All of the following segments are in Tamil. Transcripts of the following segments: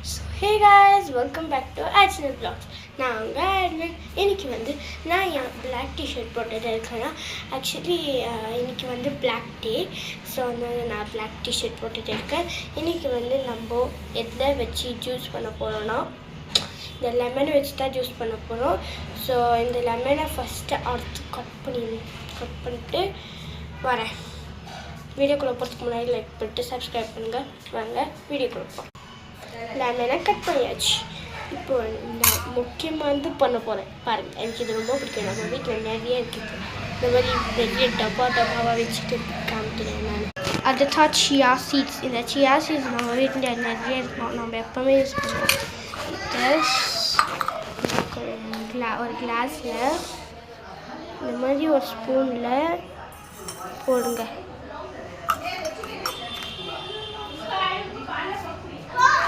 So hey guys, welcome back to Archana Vlogs. நான் உங்கள் ஆட்மன். இன்றைக்கி நான் என் பிளாக் டிஷர்ட் போட்டுட்டு இருக்கேன்னா ஆக்சுவலி இன்றைக்கி பிளாக் டே. ஸோ நான் பிளாக் டிஷர்ட் போட்டுட்டு இருக்கேன். இன்றைக்கி நம்ம எதை வச்சு ஜூஸ் பண்ண போகிறோன்னா இந்த லெமனை வச்சு தான் ஜூஸ் பண்ண போகிறோம். ஸோ இந்த லெமனை ஃபஸ்ட்டு அடுத்து கட் பண்ணிட்டு வரேன். வீடியோக்குள்ளே போகிறதுக்கு முன்னாடி லைக் பண்ணிட்டு சப்ஸ்கிரைப் பண்ணுங்கள். வாங்க வீடியோக்குள்ளே போகிறோம். லெமனை கட் பண்ணியாச்சு. இப்போ நான் முக்கியமாக பண்ண போகிறேன். பாருங்கள், எனக்கு இது ரொம்ப பிடிக்கும். நம்ம வீட்டில் நிறைய இருக்குது. இந்த மாதிரி நிறைய டப்பாவாக வச்சுட்டு காமிக்கிறேன் நான். அதை தான் சியா சீட்ஸ். இந்த சியா சீட்ஸ் நம்ம வீட்டில் நிறைய இருக்கும். நம்ம எப்போவுமே யூஸ் பண்ணுவோம். ஒரு கிளாஸில் இந்த மாதிரி ஒரு ஸ்பூனில் போடுங்க.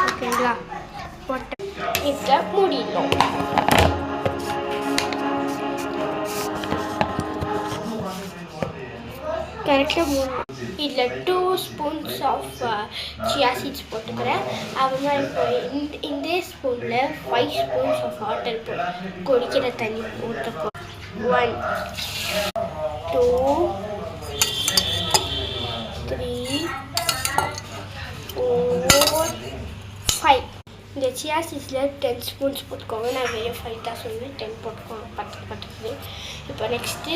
ஓகேங்களா? போட்ட இதை மூடிடணும். கரெக்டாக இதில் 2 ஸ்பூன்ஸ் ஆஃப் சியா சீட்ஸ் போட்டுக்கிறேன். அப்புறமா இப்போ இந்த ஸ்பூனில் 5 ஸ்பூன்ஸ் ஆஃப் வாட்டர் குடிக்கிற தண்ணி போட்டுப்போம். 1 2 3 4 5. இந்த சியா சீட்ஸில் 10 ஸ்பூன்ஸ் போட்டுக்கோங்க. நான் வெறும் 5 தான் சொல்லுவேன். 10 போட்டுக்கோங்க. பத்துக்கு. இப்போ நெக்ஸ்ட்டு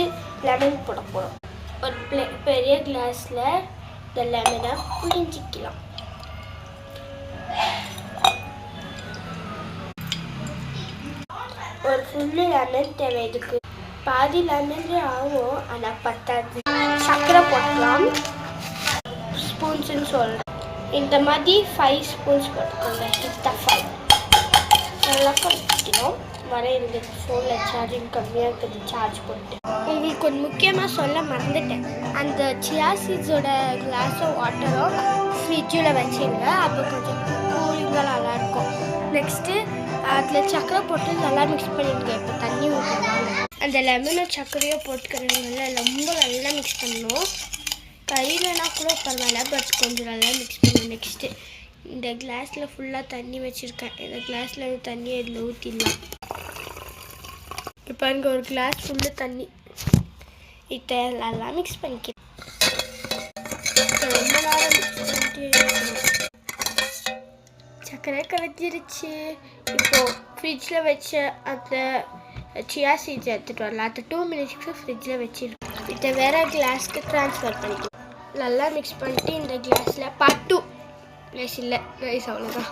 லெமன் போட போகிறோம். ஒரு பெரிய கிளாஸில் இந்த லெமனை புழிஞ்சிக்கலாம். ஒரு ஃபுல்லு லெமன் தேவை. இதுக்கு பாதி லெமன் ஆகும், ஆனால் பத்தாது. சர்க்கரை போட்டுக்கலாம். ஸ்பூன்ஸுன்னு சொல்கிறேன். இந்த மாதிரி 5 ஸ்பூன்ஸ் போட்டுக்கோங்க. இதுதான் 5. நல்லா குடிக்கணும். இந்த ஃபோனில் சார்ஜிங் கம்மியாக இருக்குது. சார்ஜ் போட்டு உங்களுக்கு ஒரு முக்கியமாக சொல்ல மறந்துட்டேன். அந்த சியா சீட்ஸோட கிளாஸும் வாட்டரும் ஃப்ரிட்ஜில் வச்சுருங்க. அப்போ கொஞ்சம் கூலிங்காக நல்லாயிருக்கும். நெக்ஸ்ட்டு அதில் சர்க்கரை போட்டு நல்லா மிக்ஸ் பண்ணிடுங்க. இப்போ தண்ணி ஊற்றுவாங்க. அந்த லெமனும் சர்க்கரையோ போட்டுக்கிறவங்கள ரொம்ப நல்லா மிக்ஸ் பண்ணணும். கையிலனா கூட பரவாயில்ல, பட் கொஞ்சம் நல்லா மிக்ஸ் பண்ணணும். நெக்ஸ்ட்டு இந்த கிளாஸில் ஃபுல்லாக தண்ணி வச்சுருக்கேன். இந்த கிளாஸில் தண்ணி இதில் ஊற்றிடலாம். இப்போ இங்கே ஒரு கிளாஸ் ஃபுல்லு தண்ணி. இதை நல்லா மிக்ஸ் பண்ணிக்கிறேன். ரொம்ப நேரம் சர்க்கரை கரைஞ்சிருச்சு. இப்போது ஃப்ரிட்ஜில் வச்ச அந்த சியா சீட்ஸ் எடுத்துகிட்டு வரலாம். அது 2 மினிட்ஸ்க்கு ஃப்ரிட்ஜில் வச்சுருக்கோம். இதை வேறு கிளாஸ்க்கு ட்ரான்ஸ்ஃபர் பண்ணிக்கலாம். நல்லா மிக்ஸ் பண்ணிட்டு இந்த கிளாஸில் பார்ட் 2 ரைஸ் இல்லை, ரைஸ் அவ்வளோதான்.